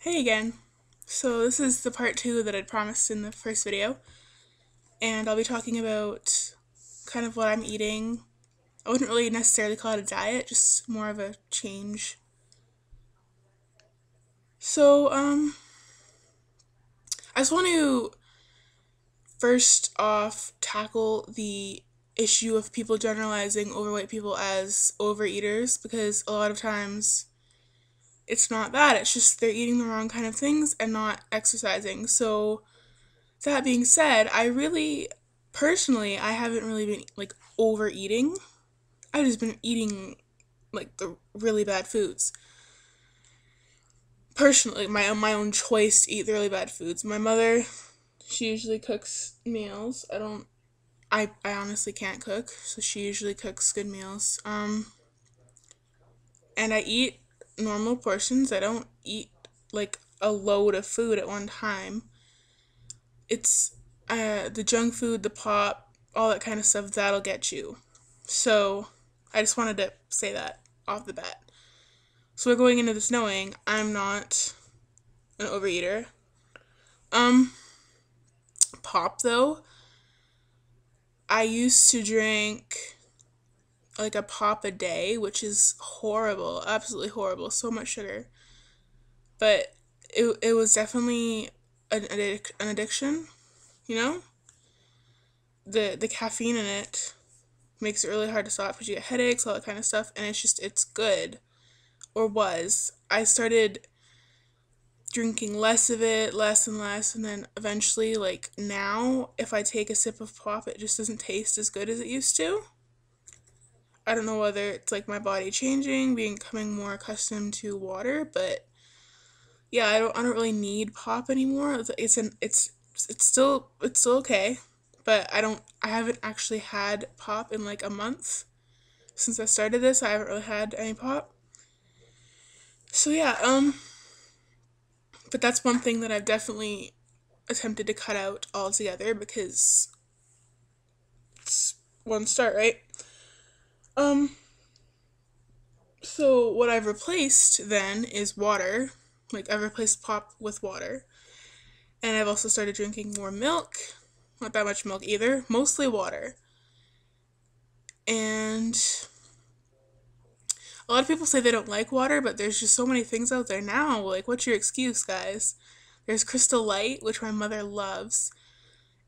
Hey again. So this is the part two that I'd promised in the first video, and I'll be talking about kind of what I'm eating. I wouldn't really necessarily call it a diet, just more of a change. So, I just want to first off tackle the issue of people generalizing overweight people as overeaters because a lot of times it's not that, it's just they're eating the wrong kind of things and not exercising. So, that being said, personally, I haven't really been like overeating. I've just been eating like the really bad foods. Personally, my own choice to eat the really bad foods. My mother, she usually cooks meals. I honestly can't cook, so she usually cooks good meals. And I eat normal portions. I don't eat like a load of food at one time. It's the junk food, the pop, all that kind of stuff that'll get you. So I just wanted to say that off the bat. So we're going into this knowing I'm not an overeater. Um, Pop though, I used to drink like a pop a day, which is horrible, absolutely horrible, so much sugar. But it was definitely an addiction, you know? The caffeine in it makes it really hard to stop because you get headaches, all that kind of stuff, and it's good, or was. I started drinking less of it, less and less, and then eventually, like now, if I take a sip of pop, it just doesn't taste as good as it used to. I don't know whether it's like my body changing, becoming more accustomed to water, but yeah, I don't really need pop anymore. It's still okay, but I haven't actually had pop in like a month since I started this. I haven't really had any pop. So yeah, but that's one thing that I've definitely attempted to cut out altogether because it's one start, right? Um, so what I've replaced then is water. Like I've replaced pop with water. And I've also started drinking more milk. Not that much milk either, mostly water. And a lot of people say they don't like water, but there's just so many things out there now. Like, what's your excuse, guys? There's Crystal Light, which my mother loves,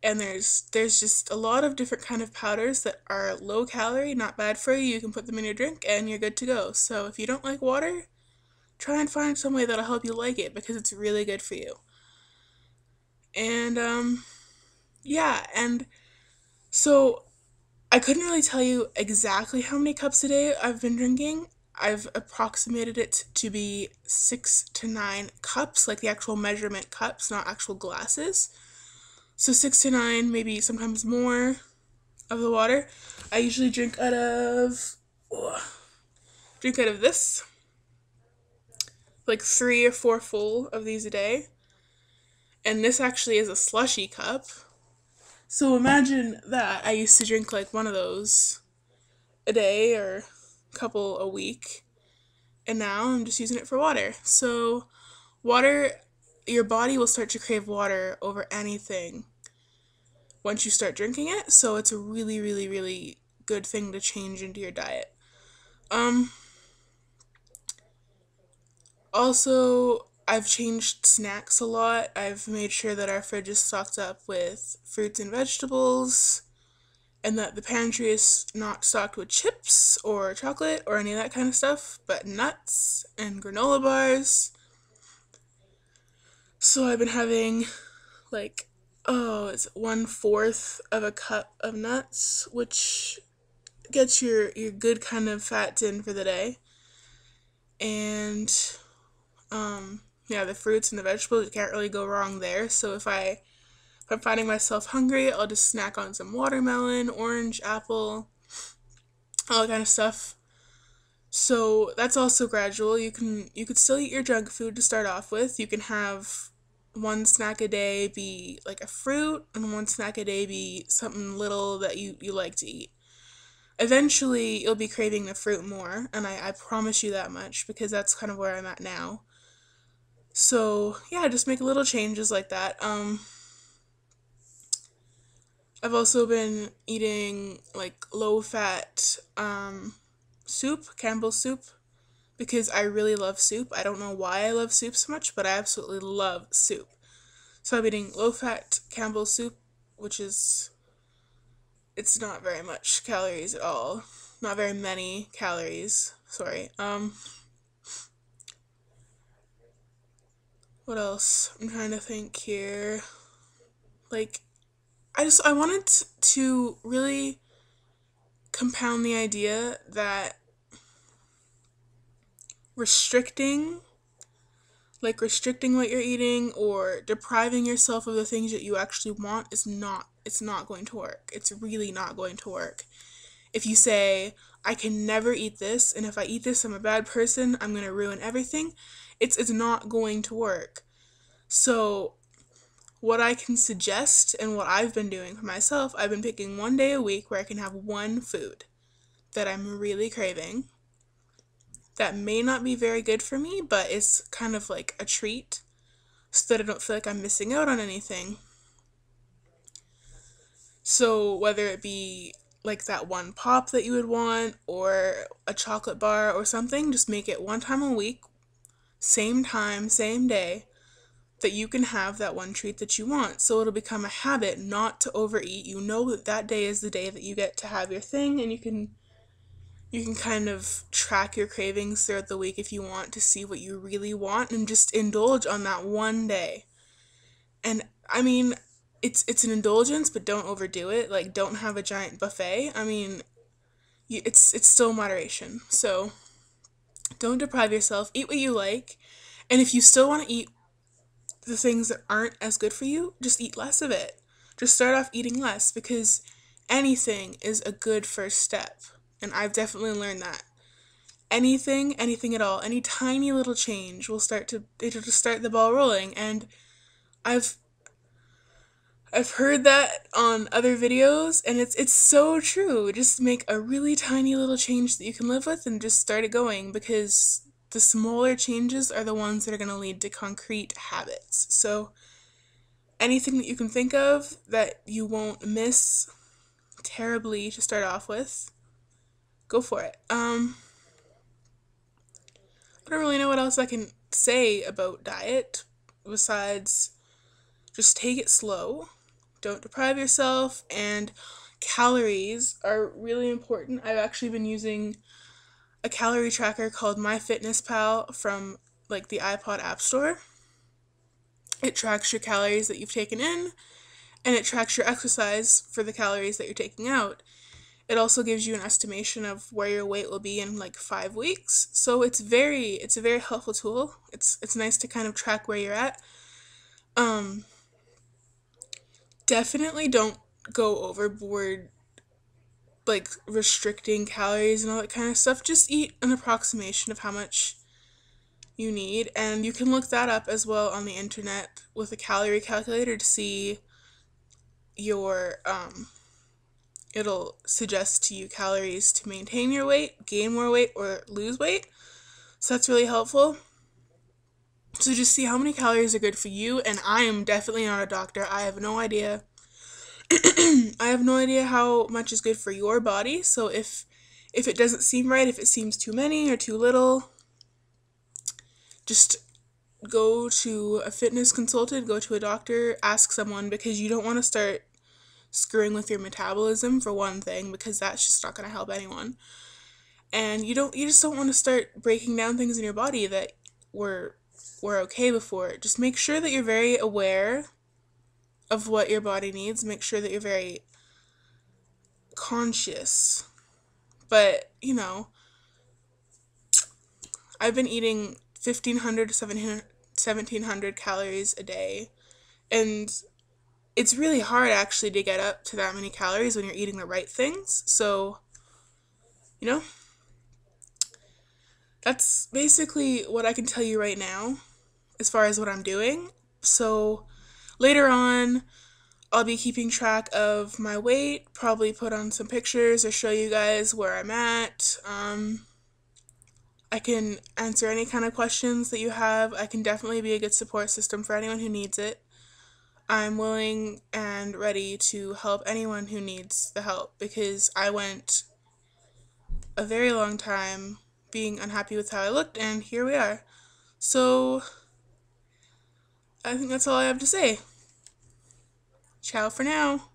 and there's just a lot of different kind of powders that are low calorie, not bad for you. You can put them in your drink and you're good to go. So if you don't like water, try and find some way that'll help you like it because it's really good for you. And yeah, and so I couldn't really tell you exactly how many cups a day I've been drinking. I've approximated it to be 6 to 9 cups, like the actual measurement cups, not actual glasses. So 6 to 9, maybe sometimes more of the water. I usually drink out of this, like 3 or 4 full of these a day. And this actually is a slushy cup. So imagine that I used to drink like one of those a day or a couple a week, and now I'm just using it for water. So, water, your body will start to crave water over anything once you start drinking it. So, it's a really, really, really good thing to change into your diet. Um, Also, I've changed snacks a lot. I've made sure that our fridge is stocked up with fruits and vegetables, and that the pantry is not stocked with chips or chocolate or any of that kind of stuff, but nuts and granola bars. So I've been having like, oh, it's 1/4 of a cup of nuts, which gets your good kind of fats in for the day. And yeah, the fruits and the vegetables, you can't really go wrong there. So if I'm finding myself hungry, I'll just snack on some watermelon, orange, apple, all that kind of stuff. So that's also gradual. You could still eat your junk food to start off with. You can have one snack a day be like a fruit and one snack a day be something little that you like to eat. Eventually you'll be craving the fruit more, and I promise you that much because that's kind of where I'm at now. So yeah, just make little changes like that. I've also been eating like low fat soup, Campbell's soup, because I really love soup. I don't know why I love soup so much, but I absolutely love soup. So I'm eating low fat Campbell's soup, which is, it's not very much calories at all. Not very many calories. Sorry. What else? I'm trying to think here. Like, I wanted to really compound the idea that restricting, restricting what you're eating or depriving yourself of the things that you actually want it's not going to work. It's really not going to work. If you say, I can never eat this, and if I eat this, I'm a bad person, I'm going to ruin everything, it's not going to work. So, what I can suggest and what I've been doing for myself, I've been picking one day a week where I can have one food that I'm really craving that may not be very good for me, but it's kind of like a treat so that I don't feel like I'm missing out on anything. So, whether it be like that one pop that you would want or a chocolate bar or something, just make it one time a week, same time, same day, that you can have that one treat that you want. So it'll become a habit not to overeat. You know that that day is the day that you get to have your thing, and you can kind of track your cravings throughout the week if you want to see what you really want and just indulge on that one day. And I mean, it's an indulgence, but don't overdo it. Like, don't have a giant buffet. I mean, it's still moderation. So don't deprive yourself. Eat what you like, and if you still want to eat the things that aren't as good for you, just eat less of it. Just start off eating less, because anything is a good first step. And I've definitely learned that. Anything at all, any tiny little change it'll just start the ball rolling. And I've I've heard that on other videos, and it's so true. Just make a really tiny little change that you can live with and just start it going, because the smaller changes are the ones that are going to lead to concrete habits. So anything that you can think of that you won't miss terribly to start off with, go for it. I don't really know what else I can say about diet besides just take it slow. Don't deprive yourself, and calories are really important. I've actually been using a calorie tracker called MyFitnessPal from like the iPod App Store. It tracks your calories that you've taken in, and it tracks your exercise for the calories that you're taking out. It also gives you an estimation of where your weight will be in like 5 weeks. So it's a very helpful tool. It's nice to kind of track where you're at. Um, Definitely don't go overboard, like restricting calories and all that kind of stuff. Just eat an approximation of how much you need, and you can look that up as well on the internet with a calorie calculator to see your it'll suggest to you calories to maintain your weight, gain more weight, or lose weight. So that's really helpful. So just see how many calories are good for you, and I am definitely not a doctor. I have no idea. I have no idea how much is good for your body. So if it doesn't seem right, if it seems too many or too little, just go to a fitness consultant, go to a doctor, ask someone, because you don't want to start screwing with your metabolism, for one thing, because that's just not going to help anyone. And you just don't want to start breaking down things in your body that were okay before. Just make sure that you're very aware of what your body needs. Make sure that you're very conscious. But, I've been eating 1,500 to 1,700 calories a day, and it's really hard actually to get up to that many calories when you're eating the right things. So, you know, that's basically what I can tell you right now as far as what I'm doing. So, later on, I'll be keeping track of my weight, probably put on some pictures or show you guys where I'm at. I can answer any kind of questions that you have. I can definitely be a good support system for anyone who needs it. I'm willing and ready to help anyone who needs the help because I went a very long time being unhappy with how I looked, and here we are. So, I think that's all I have to say. Ciao for now.